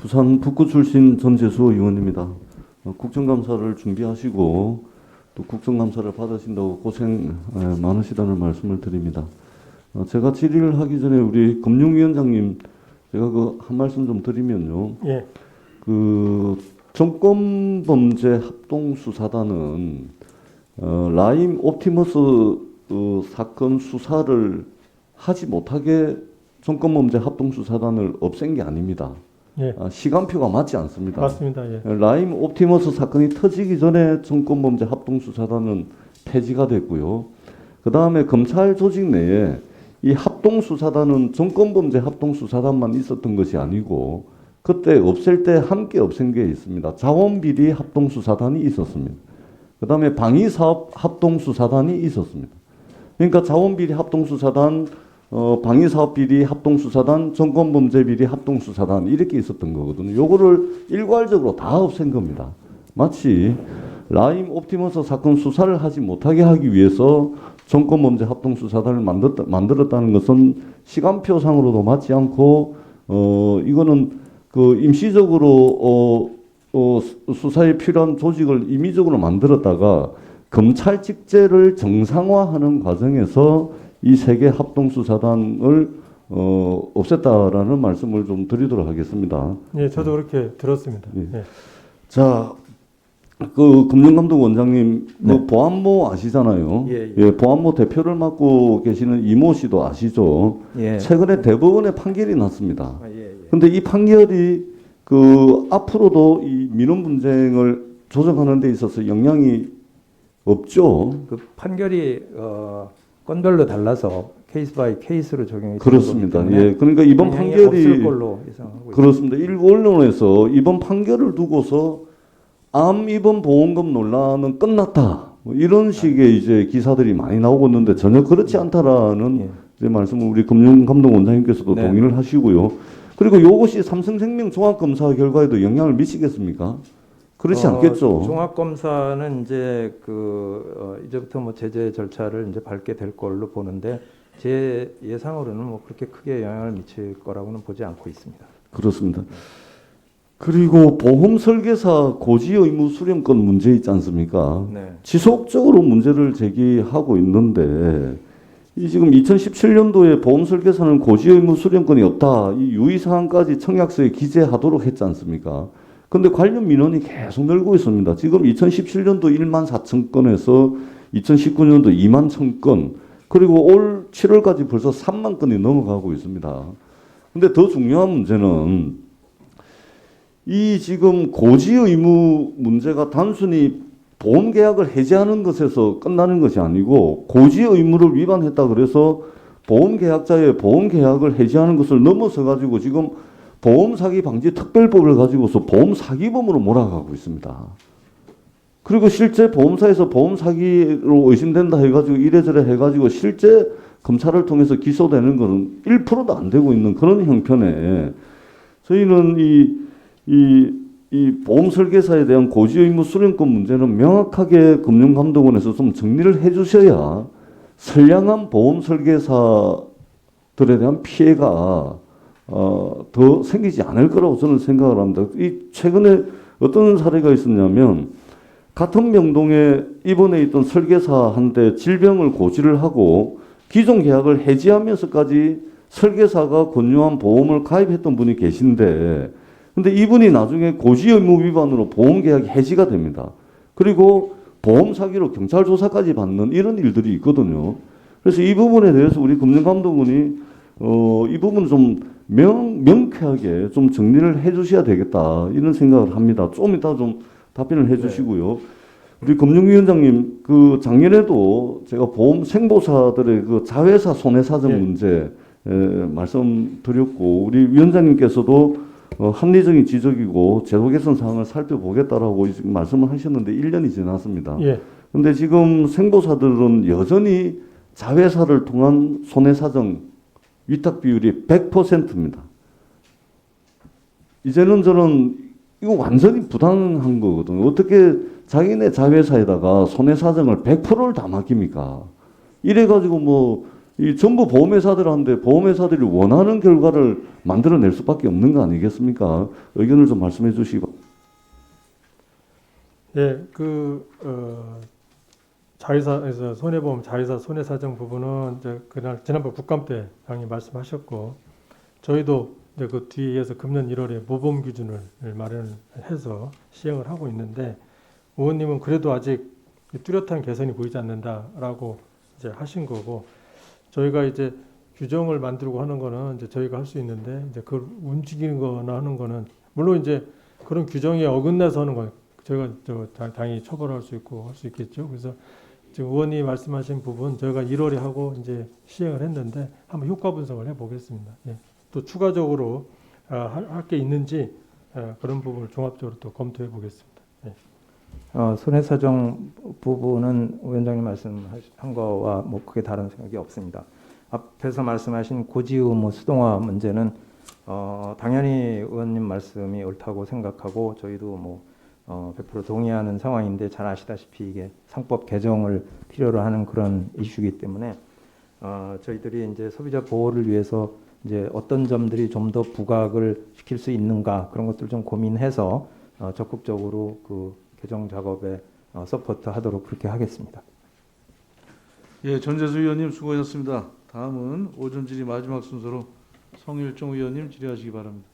부산 북구 출신 전재수 의원입니다. 국정감사를 준비하시고 또 국정감사를 받으신다고 고생 많으시다는 말씀을 드립니다. 제가 질의를 하기 전에 우리 금융위원장님 제가 그 한 말씀 좀 드리면요. 예. 그 정권범죄 합동수사단은 라임 옵티머스 사건 수사를 하지 못하게 정권범죄 합동수사단을 없앤 게 아닙니다. 예. 시간표가 맞지 않습니다. 맞습니다. 예. 라임 옵티머스 사건이 터지기 전에 정권범죄 합동수사단은 폐지가 됐고요. 그 다음에 검찰 조직 내에 이 합동수사단은 정권범죄 합동수사단만 있었던 것이 아니고 그때 없앨 때 함께 없앤 게 있습니다. 자원비리 합동수사단이 있었습니다. 그 다음에 방위사업 합동수사단이 있었습니다. 그러니까 자원비리 합동수사단, 방위사업비리 합동수사단, 정권범죄비리 합동수사단 이렇게 있었던 거거든요. 요거를 일괄적으로 다 없앤 겁니다. 마치 라임 옵티머스 사건 수사를 하지 못하게 하기 위해서 정권범죄 합동수사단을 만들었다는 것은 시간표상으로도 맞지 않고 이거는 그 임시적으로 수사에 필요한 조직을 임의적으로 만들었다가 검찰 직제를 정상화하는 과정에서 이 세 개 합동수사단을 없앴다라는 말씀을 좀 드리도록 하겠습니다. 예, 저도 그렇게 들었습니다. 예. 예. 자, 그 금융감독 원장님, 네. 그 보안모 아시잖아요. 예, 예. 예, 보안모 대표를 맡고 계시는 이모 씨도 아시죠. 예. 최근에 대법원의 판결이 났습니다. 아, 예, 예. 근데 이 판결이 그 앞으로도 이 민원 분쟁을 조정하는 데 있어서 영향이 없죠. 그 판결이 건별로 달라서 케이스 바이 케이스로 적용이 그렇습니다. 되는 거기 때문에 예, 그러니까 이번 영향이 판결이 없을 걸로 예상하고 있습니다. 그렇습니다. 일부 언론에서 이번 판결을 두고서 암 입원 보험금 논란은 끝났다. 뭐 이런 식의 이제 기사들이 많이 나오고 있는데 전혀 그렇지 않다라는 예. 이제 말씀을 우리 금융감독 원장님께서도 네. 동의를 하시고요. 그리고 이것이 삼성생명 종합검사 결과에도 영향을 미치겠습니까? 그렇지 않겠죠. 종합검사는 이제 이제부터 뭐 제재 절차를 이제 밟게 될 걸로 보는데 제 예상으로는 뭐 그렇게 크게 영향을 미칠 거라고는 보지 않고 있습니다. 그렇습니다. 그리고 보험 설계사 고지 의무 수령권 문제 있지 않습니까? 네. 지속적으로 문제를 제기하고 있는데 이 지금 2017년도에 보험 설계사는 고지 의무 수령권이 없다. 이 유의 사항까지 청약서에 기재하도록 했지 않습니까? 근데 관련 민원이 계속 늘고 있습니다. 지금 2017년도 1만 4천 건에서 2019년도 2만 1천 건, 그리고 올 7월까지 벌써 3만 건이 넘어가고 있습니다. 근데 더 중요한 문제는 이 지금 고지 의무 문제가 단순히 보험 계약을 해지하는 것에서 끝나는 것이 아니고 고지 의무를 위반했다 그래서 보험 계약자의 보험 계약을 해지하는 것을 넘어서 가지고 지금 보험 사기 방지 특별법을 가지고서 보험 사기범으로 몰아가고 있습니다. 그리고 실제 보험사에서 보험 사기로 의심된다 해가지고 이래저래 해가지고 실제 검찰을 통해서 기소되는 것은 1%도 안 되고 있는 그런 형편에 저희는 이 보험 설계사에 대한 고지 의무 수령권 문제는 명확하게 금융감독원에서 좀 정리를 해주셔야 선량한 보험 설계사들에 대한 피해가 더 생기지 않을 거라고 저는 생각을 합니다. 최근에 어떤 사례가 있었냐면 같은 명동에 입원해 있던 설계사한테 질병을 고지를 하고 기존 계약을 해지하면서까지 설계사가 권유한 보험을 가입했던 분이 계신데 근데 이분이 나중에 고지 의무 위반으로 보험 계약이 해지가 됩니다. 그리고 보험 사기로 경찰 조사까지 받는 이런 일들이 있거든요. 그래서 이 부분에 대해서 우리 금융감독원이 이 부분 좀 명쾌하게 좀 정리를 해주셔야 되겠다 이런 생각을 합니다. 좀 이따 좀 답변을 해주시고요. 우리 금융위원장님 그 작년에도 제가 보험 생보사들의 그 자회사 손해사정 네. 문제 말씀드렸고 우리 위원장님께서도 합리적인 지적이고 제도 개선 사항을 살펴보겠다라고 지금 말씀을 하셨는데 1년이 지났습니다. 예. 근데 지금 생보사들은 여전히 자회사를 통한 손해사정 위탁 비율이 100%입니다. 이제는 저는 이거 완전히 부당한 거거든요. 어떻게 자기네 자회사에다가 손해사정을 100%를 다 맡깁니까? 이래가지고 뭐 이 전부 보험회사들한테 보험회사들이 원하는 결과를 만들어낼 수밖에 없는 거 아니겠습니까? 의견을 좀 말씀해 주시기 바랍니다. 예, 자회사에서 손해보험 자회사 손해사정 부분은 이제 그날 지난번 국감 때 당연히 말씀하셨고 저희도 이제 그 뒤에서 금년 1월에 모범 기준을 마련해서 시행을 하고 있는데 의원님은 그래도 아직 뚜렷한 개선이 보이지 않는다라고 이제 하신 거고 저희가 이제 규정을 만들고 하는 거는 이제 저희가 할 수 있는데 이제 그걸 움직이는 거나 하는 거는 물론 이제 그런 규정에 어긋나서 하는 건 저희가 당연히 처벌할 수 있고 할 수 있겠죠. 그래서 지금 의원님 말씀하신 부분 저희가 1월에 하고 이제 시행을 했는데 한번 효과 분석을 해보겠습니다. 예. 또 추가적으로 할 게 있는지 그런 부분을 종합적으로 또 검토해 보겠습니다. 예. 손해사정 부분은 위원장님 말씀한 거와 뭐 크게 다른 생각이 없습니다. 앞에서 말씀하신 고지 의무 수동화 문제는 당연히 의원님 말씀이 옳다고 생각하고 저희도 뭐 100% 동의하는 상황인데 잘 아시다시피 이게 상법 개정을 필요로 하는 그런 이슈이기 때문에 저희들이 이제 소비자 보호를 위해서 이제 어떤 점들이 좀 더 부각을 시킬 수 있는가 그런 것들 좀 고민해서 적극적으로 그 개정 작업에 서포트하도록 그렇게 하겠습니다. 예, 전재수 의원님 수고하셨습니다. 다음은 오전 질의 마지막 순서로 성일종 의원님 질의하시기 바랍니다.